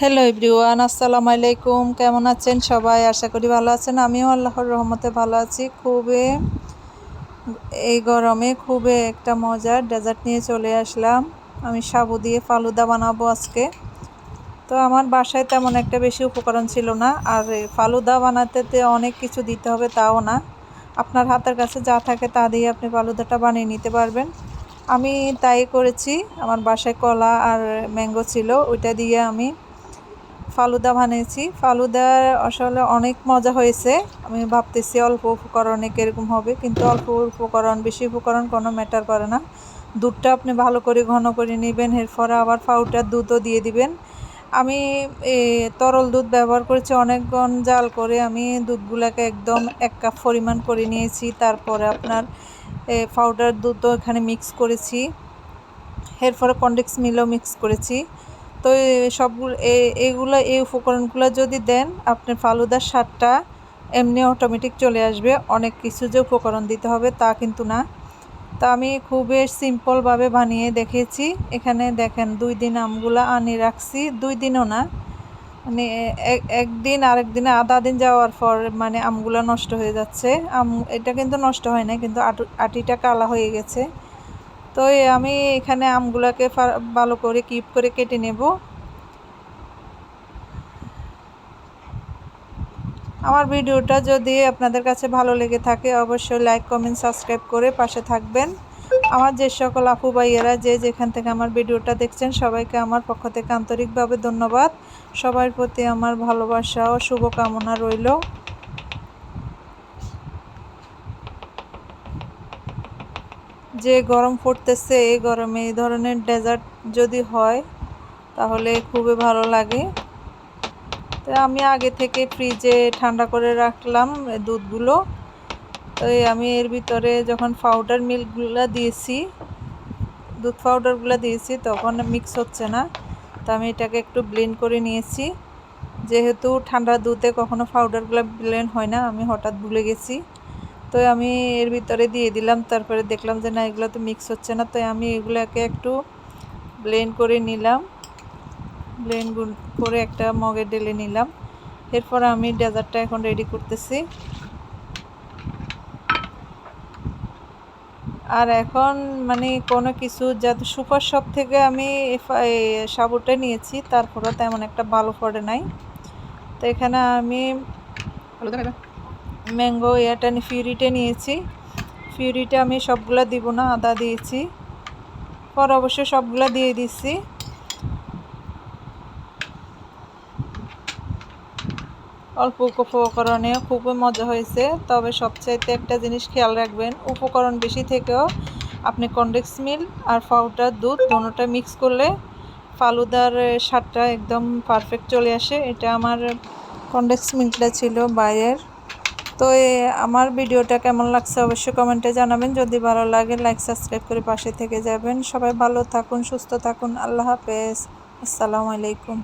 Hello everyone, আসসালামু আলাইকুম। কেমন আছেন সবাই? আশা করি ভালো আছেন। আমিও আল্লাহর রহমতে ভালো আছি। এই গরমে খুবই একটা মজার ডেজার্ট নিয়ে চলে আসলাম। আমি সাবু দিয়ে ফালুদা বানাবো আজকে। তো আমার বাসায় তেমন একটা বেশি উপকরণ ছিল না, আর ফালুদা বানাতে অনেক কিছু দিতে হবে তাও না। আপনার হাতের কাছে যা থাকে তা দিয়ে আপনি ফালুদাটা বানিয়ে নিতে পারবেন। আমি তাই করেছি। আমার বাসায় কলা আর ম্যাঙ্গো ছিল, ওইটা দিয়ে আমি ফালুদা বানিয়েছি। ফালুদা আসলে অনেক মজা হয়েছে। আমি ভাবতেছি অল্প উপকরণে কীরকম হবে, কিন্তু অল্প উপকরণ বেশি উপকরণ কোনো ম্যাটার করে না। দুধটা আপনি ভালো করে ঘন করে নেবেন, এরপরে আবার পাউডার দুধও দিয়ে দিবেন। আমি তরল দুধ ব্যবহার করেছি, অনেকক্ষণ জাল করে আমি দুধগুলোকে একদম 1 কাপ পরিমাণ করে নিয়েছি। তারপরে আপনার পাউডার দুধও এখানে মিক্স করেছি, এরপরে কনডেন্স মিল্কও মিক্স করেছি। তো এই উপকরণগুলো যদি দেন, আপনার ফালুদার স্বাদটা এমনি অটোমেটিক চলে আসবে। অনেক কিছু যে উপকরণ দিতে হবে তা কিন্তু না। তা আমি খুবই সিম্পলভাবে বানিয়ে দেখিয়েছি। এখানে দেখেন 2 দিন আমগুলো আনিয়ে রাখছি, 2 দিনও না, মানে একদিন আরেক দিনে আধা দিন যাওয়ার পর মানে আমগুলো নষ্ট হয়ে যাচ্ছে। এটা কিন্তু নষ্ট হয় না, কিন্তু আটিটা কালা হয়ে গেছে। তো আমি এখানে আমগুলোকে ভালো করে কিউব করে কেটে নেব। আমার ভিডিওটা যদি আপনাদের কাছে ভালো লেগে থাকে, অবশ্যই লাইক, কমেন্ট, সাবস্ক্রাইব করে পাশে থাকবেন। আমার যে সকল আপু ভাইয়েরা যে যেখান থেকে আমার ভিডিওটা দেখছেন, সবাইকে আমার পক্ষ থেকে আন্তরিকভাবে ধন্যবাদ। সবার প্রতি আমার ভালোবাসা ও শুভকামনা রইল। যে গরম পড়তেছে, এই গরমে এই ধরনের ডেজার্ট যদি হয় তাহলে খুবই ভালো লাগে। তো আমি আগে থেকে ফ্রিজে ঠান্ডা করে রাখলাম দুধগুলো। তো আমি এর ভিতরে যখন পাউডার মিল্কগুলো দিয়েছি, দুধ পাউডারগুলো দিয়েছি, তখন মিক্স হচ্ছে না। তো আমি এটাকে একটু ব্লেন্ড করে নিয়েছি। যেহেতু ঠান্ডা দুধে কখনো পাউডারগুলো ব্লেন্ড হয় না, আমি হঠাৎ ভুলে গেছি। তো আমি এর ভিতরে দিয়ে দিলাম। তারপরে দেখলাম যে না, এগুলো তো মিক্স হচ্ছে না। তো আমি এগুলোকে একটু ব্লেন্ড করে নিলাম, ব্লেন্ড করে একটা মগে ঢেলে নিলাম। এরপর আমি ডেজার্টটা এখন রেডি করতেছি। আর এখন মানে কোনো কিছু যাতে সুপার শপ থেকে আমি সাবুটা নিয়েছি, তারপরে তেমন একটা ভালো পড়ে নাই। তো এখানে আমি ম্যাঙ্গো ফিউরিটা নিয়েছি। ফিউরিটা আমি সবগুলা দিব না, আদা দিয়েছি, পর অবশ্য সবগুলা দিয়ে দিচ্ছি। অল্প উপকরণে খুবই মজা হয়েছে। তবে সবচাইতে একটা জিনিস খেয়াল রাখবেন, উপকরণ বেশি থেকেও আপনি কনডেন্স মিল্ক আর পাউডার দুধ দুটোটা মিক্স করলে ফালুদার স্বাদটা একদম পারফেক্ট চলে আসে। এটা আমার কনডেন্স মিল্কটা ছিল বাইরের। তো আমার ভিডিওটা কেমন লাগছে অবশ্যই কমেন্টে জানাবেন। যদি ভালো লাগে লাইক, সাবস্ক্রাইব করে পাশে থেকে যাবেন। সবাই ভালো থাকুন, সুস্থ থাকুন। আল্লাহ হাফেজ, আসসালামু আলাইকুম।